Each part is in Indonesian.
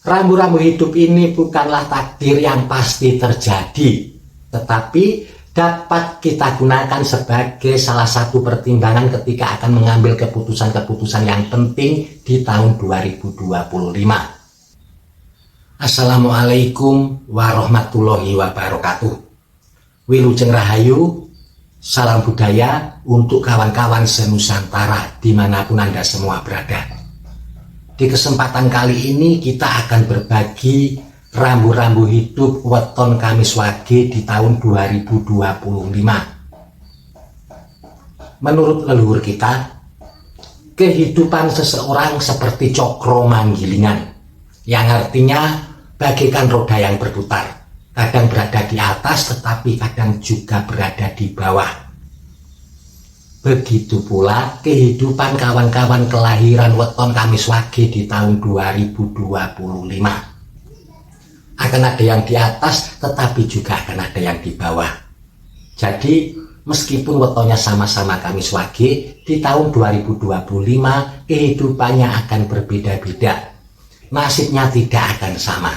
Rambu-rambu hidup ini bukanlah takdir yang pasti terjadi, tetapi dapat kita gunakan sebagai salah satu pertimbangan ketika akan mengambil keputusan-keputusan yang penting di tahun 2025. Assalamualaikum warahmatullahi wabarakatuh. Wilujeng Rahayu, salam budaya untuk kawan-kawan senusantara dimanapun Anda semua berada. Di kesempatan kali ini kita akan berbagi rambu-rambu hidup weton Kamis Wage di tahun 2025. Menurut leluhur kita, kehidupan seseorang seperti cokro manggilingan, yang artinya bagaikan roda yang berputar, kadang berada di atas tetapi kadang juga berada di bawah. Begitu pula kehidupan kawan-kawan kelahiran weton Kamis Wage di tahun 2025. Akan ada yang di atas tetapi juga akan ada yang di bawah. Jadi meskipun wetonnya sama-sama Kamis Wage, di tahun 2025 kehidupannya akan berbeda-beda. Nasibnya tidak akan sama.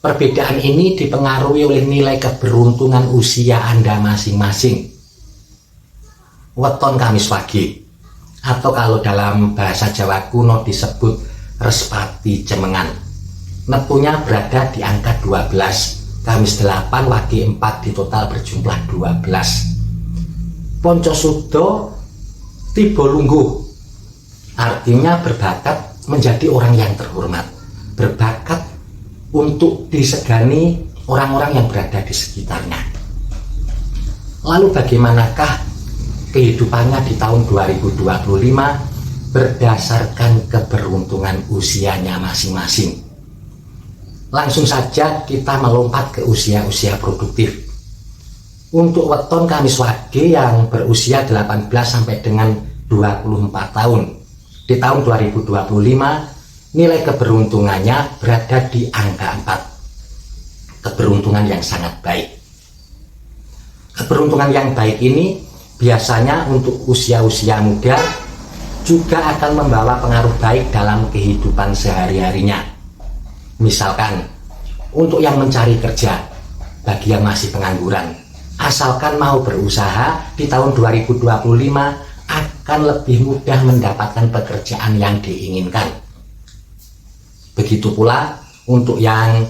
Perbedaan ini dipengaruhi oleh nilai keberuntungan usia Anda masing-masing. Weton Kamis Wage, atau kalau dalam bahasa Jawa kuno disebut Respati Cemengan, neptunya berada di angka 12, Kamis 8, Wage 4 di total berjumlah 12. Ponco Sudo Tibo Lungguh, artinya berbakat menjadi orang yang terhormat, berbakat untuk disegani orang-orang yang berada di sekitarnya. Lalu bagaimanakah kehidupannya di tahun 2025 berdasarkan keberuntungan usianya masing-masing? Langsung saja kita melompat ke usia-usia produktif. Untuk weton Kamis Wage yang berusia 18 sampai dengan 24 tahun, di tahun 2025 nilai keberuntungannya berada di angka 4. Keberuntungan yang sangat baik. Keberuntungan yang baik ini biasanya untuk usia-usia muda juga akan membawa pengaruh baik dalam kehidupan sehari-harinya. Misalkan untuk yang mencari kerja, bagi yang masih pengangguran, asalkan mau berusaha, di tahun 2025 akan lebih mudah mendapatkan pekerjaan yang diinginkan. Begitu pula untuk yang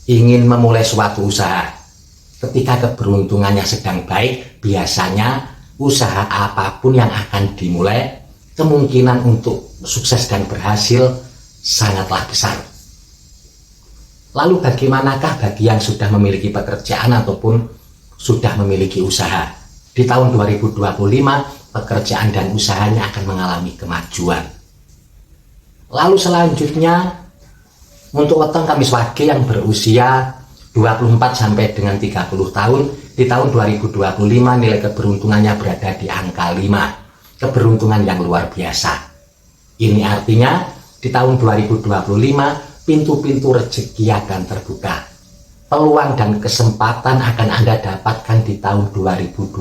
ingin memulai suatu usaha, ketika keberuntungannya sedang baik, biasanya usaha apapun yang akan dimulai, kemungkinan untuk sukses dan berhasil sangatlah besar. Lalu bagaimanakah bagi yang sudah memiliki pekerjaan ataupun sudah memiliki usaha? Di tahun 2025 pekerjaan dan usahanya akan mengalami kemajuan. Lalu selanjutnya untuk weton Kamis Wage yang berusia 24 sampai dengan 30 tahun, di tahun 2025 nilai keberuntungannya berada di angka 5. Keberuntungan yang luar biasa. Ini artinya di tahun 2025 pintu-pintu rezeki akan terbuka. Peluang dan kesempatan akan Anda dapatkan di tahun 2025.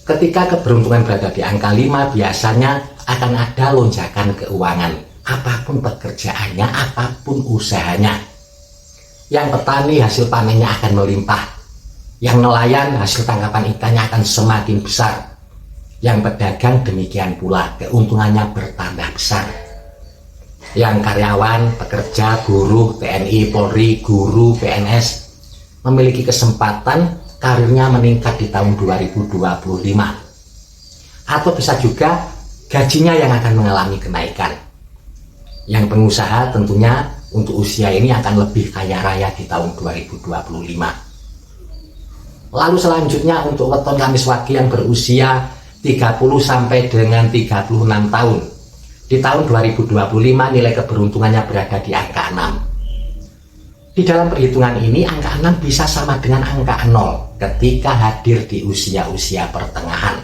Ketika keberuntungan berada di angka 5, biasanya akan ada lonjakan keuangan. Apapun pekerjaannya, apapun usahanya. Yang petani hasil panennya akan melimpah. Yang nelayan hasil tangkapan ikannya akan semakin besar. Yang pedagang demikian pula, keuntungannya bertambah besar. Yang karyawan, pekerja, buruh, TNI, Polri, guru, PNS memiliki kesempatan karirnya meningkat di tahun 2025. Atau bisa juga gajinya yang akan mengalami kenaikan. Yang pengusaha tentunya untuk usia ini akan lebih kaya raya di tahun 2025. Lalu selanjutnya untuk weton Kamis Wage yang berusia 30 sampai dengan 36 tahun. Di tahun 2025 nilai keberuntungannya berada di angka 6. Di dalam perhitungan ini angka 6 bisa sama dengan angka 0 ketika hadir di usia-usia pertengahan.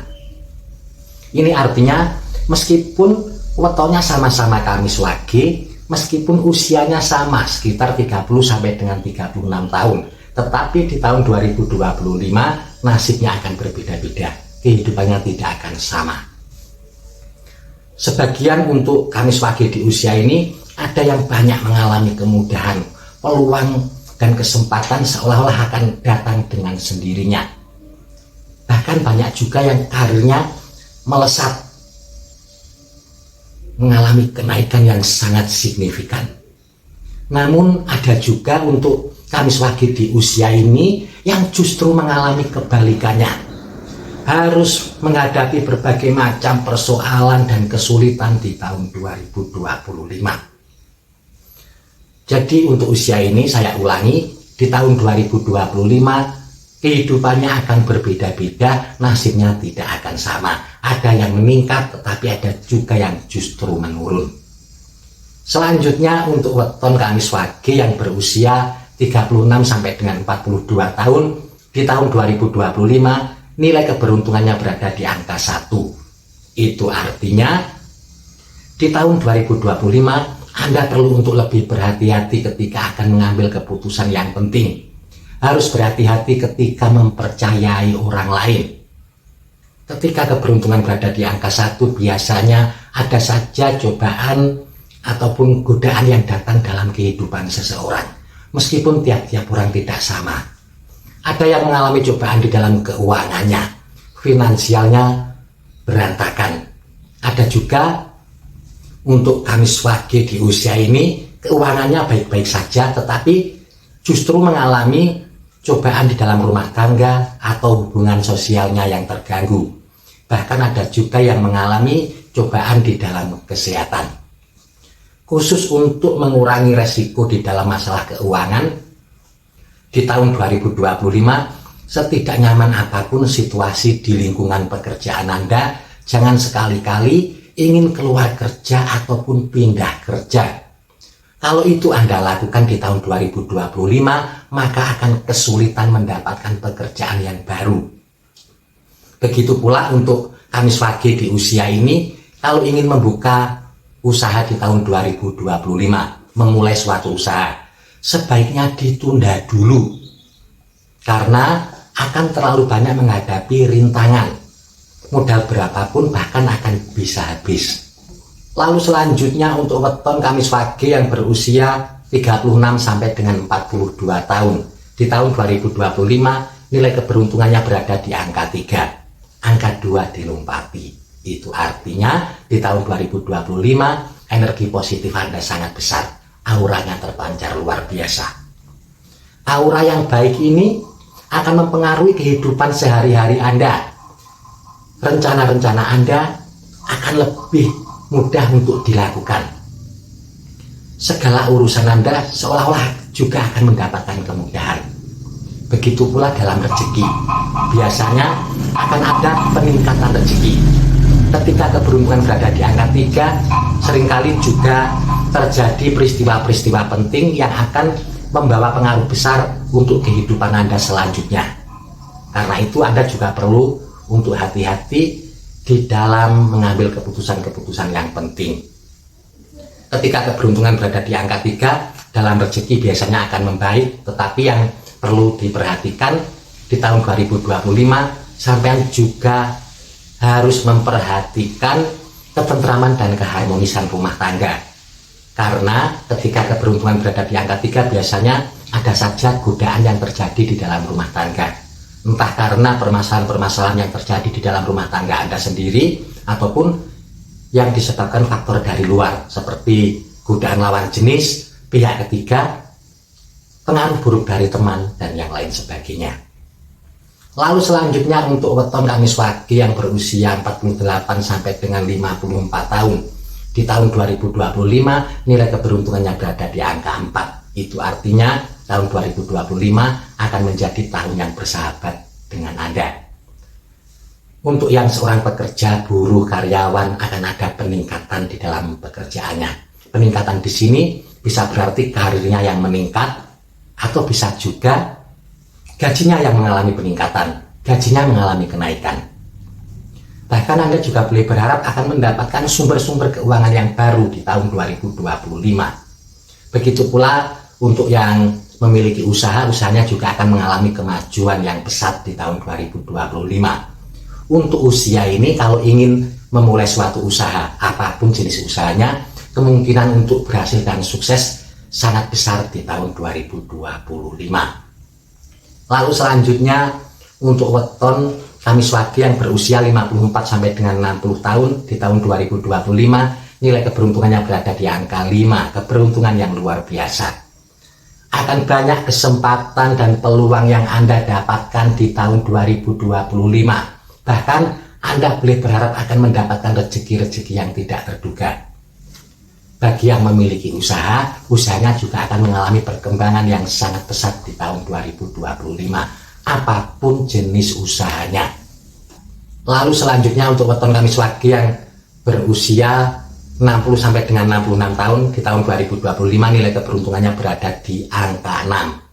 Ini artinya meskipun wetonnya sama-sama Kamis Wage, meskipun usianya sama sekitar 30 sampai dengan 36 tahun, tetapi di tahun 2025 nasibnya akan berbeda-beda, kehidupannya tidak akan sama. Sebagian untuk Kamis Wage di usia ini ada yang banyak mengalami kemudahan, peluang dan kesempatan seolah-olah akan datang dengan sendirinya. Bahkan banyak juga yang karirnya melesat, mengalami kenaikan yang sangat signifikan. Namun ada juga untuk Kamis Wage di usia ini yang justru mengalami kebalikannya, harus menghadapi berbagai macam persoalan dan kesulitan di tahun 2025. Jadi untuk usia ini saya ulangi, di tahun 2025 kehidupannya akan berbeda-beda, nasibnya tidak akan sama. Ada yang meningkat tetapi ada juga yang justru menurun. Selanjutnya untuk weton Kamis Wage yang berusia 36 sampai dengan 42 tahun di tahun 2025, nilai keberuntungannya berada di angka 1. Itu artinya di tahun 2025 Anda perlu untuk lebih berhati-hati ketika akan mengambil keputusan yang penting. Harus berhati-hati ketika mempercayai orang lain. Ketika keberuntungan berada di angka 1, biasanya ada saja cobaan ataupun godaan yang datang dalam kehidupan seseorang. Meskipun tiap-tiap orang tidak sama. Ada yang mengalami cobaan di dalam keuangannya, finansialnya berantakan. Ada juga untuk Kamis Wage di usia ini, keuangannya baik-baik saja, tetapi justru mengalami cobaan di dalam rumah tangga atau hubungan sosialnya yang terganggu. Bahkan ada juga yang mengalami cobaan di dalam kesehatan. Khusus untuk mengurangi resiko di dalam masalah keuangan, di tahun 2025, setidak nyaman apapun situasi di lingkungan pekerjaan Anda, jangan sekali-kali ingin keluar kerja ataupun pindah kerja. Kalau itu Anda lakukan di tahun 2025, maka akan kesulitan mendapatkan pekerjaan yang baru. Begitu pula untuk Kamis Wage di usia ini, kalau ingin membuka usaha di tahun 2025, memulai suatu usaha, sebaiknya ditunda dulu karena akan terlalu banyak menghadapi rintangan. Modal berapapun bahkan akan bisa habis. Lalu selanjutnya untuk weton Kamis Wage yang berusia 36 sampai dengan 42 tahun. Di tahun 2025 nilai keberuntungannya berada di angka 3. Angka 2 dilompati. Itu artinya di tahun 2025 energi positif Anda sangat besar. Auranya terpancar luar biasa. Aura yang baik ini akan mempengaruhi kehidupan sehari-hari Anda. Rencana-rencana Anda akan lebih mudah untuk dilakukan. Segala urusan Anda seolah-olah juga akan mendapatkan kemudahan. Begitu pula dalam rezeki. Biasanya akan ada peningkatan rezeki. Ketika keberuntungan berada di angka 3, seringkali juga terjadi peristiwa-peristiwa penting yang akan membawa pengaruh besar untuk kehidupan Anda selanjutnya. Karena itu Anda juga perlu untuk hati-hati di dalam mengambil keputusan-keputusan yang penting. Ketika keberuntungan berada di angka 3, dalam rezeki biasanya akan membaik, tetapi yang perlu diperhatikan di tahun 2025, sampean juga harus memperhatikan ketentraman dan keharmonisan rumah tangga. Karena ketika keberuntungan berada di angka 3, biasanya ada saja godaan yang terjadi di dalam rumah tangga. Entah karena permasalahan-permasalahan yang terjadi di dalam rumah tangga Anda sendiri, ataupun yang disebabkan faktor dari luar, seperti godaan lawan jenis, pihak ketiga, pengaruh buruk dari teman, dan yang lain sebagainya. Lalu selanjutnya untuk weton Kamis Wage yang berusia 48 sampai dengan 54 tahun. Di tahun 2025 nilai keberuntungannya berada di angka 4. Itu artinya tahun 2025 akan menjadi tahun yang bersahabat dengan Anda. Untuk yang seorang pekerja, buruh, karyawan akan ada peningkatan di dalam pekerjaannya. Peningkatan di sini bisa berarti karirnya yang meningkat, atau bisa juga gajinya yang mengalami peningkatan, gajinya mengalami kenaikan. Bahkan Anda juga boleh berharap akan mendapatkan sumber-sumber keuangan yang baru di tahun 2025. Begitu pula untuk yang memiliki usaha, usahanya juga akan mengalami kemajuan yang pesat di tahun 2025. Untuk usia ini kalau ingin memulai suatu usaha, apapun jenis usahanya, kemungkinan untuk berhasil dan sukses sangat besar di tahun 2025. Lalu selanjutnya untuk weton Kamis Wage yang berusia 54 sampai dengan 60 tahun di tahun 2025, nilai keberuntungannya berada di angka 5, keberuntungan yang luar biasa. Akan banyak kesempatan dan peluang yang Anda dapatkan di tahun 2025. Bahkan Anda boleh berharap akan mendapatkan rezeki-rezeki yang tidak terduga. Bagi yang memiliki usaha, usahanya juga akan mengalami perkembangan yang sangat pesat di tahun 2025, apapun jenis usahanya. Lalu selanjutnya untuk weton Kamis Wage yang berusia 60 sampai dengan 66 tahun di tahun 2025, nilai keberuntungannya berada di angka 6.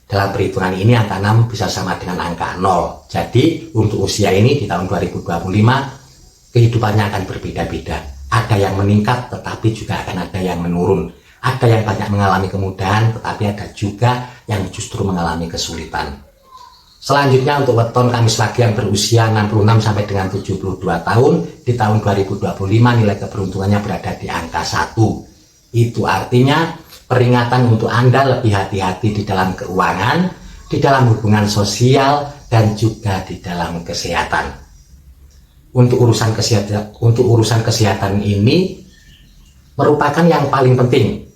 Dalam perhitungan ini angka 6 bisa sama dengan angka 0. Jadi untuk usia ini di tahun 2025 kehidupannya akan berbeda-beda. Ada yang meningkat tetapi juga akan ada yang menurun. Ada yang banyak mengalami kemudahan tetapi ada juga yang justru mengalami kesulitan. Selanjutnya untuk weton Kamis Wage yang berusia 66 sampai dengan 72 tahun di tahun 2025, nilai keberuntungannya berada di angka 1. Itu artinya peringatan untuk Anda lebih hati-hati di dalam keuangan, di dalam hubungan sosial, dan juga di dalam kesehatan. Untuk urusan kesehatan ini merupakan yang paling penting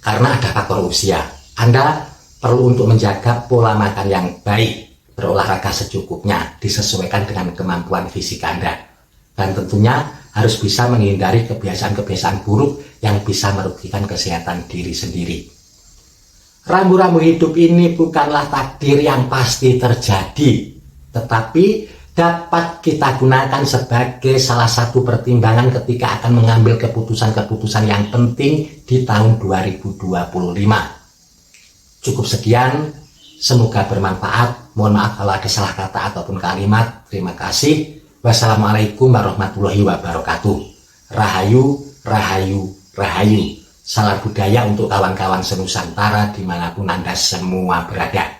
karena ada faktor usia. Anda perlu untuk menjaga pola makan yang baik, berolahraga secukupnya, disesuaikan dengan kemampuan fisik Anda. Dan tentunya harus bisa menghindari kebiasaan-kebiasaan buruk yang bisa merugikan kesehatan diri sendiri. Rambu-rambu hidup ini bukanlah takdir yang pasti terjadi, tetapi dapat kita gunakan sebagai salah satu pertimbangan ketika akan mengambil keputusan-keputusan yang penting di tahun 2025. Cukup sekian, semoga bermanfaat. Mohon maaf kalau ada salah kata ataupun kalimat. Terima kasih. Wassalamualaikum warahmatullahi wabarakatuh. Rahayu, rahayu, rahayu. Salam budaya untuk kawan-kawan senusantara dimanapun Anda semua berada.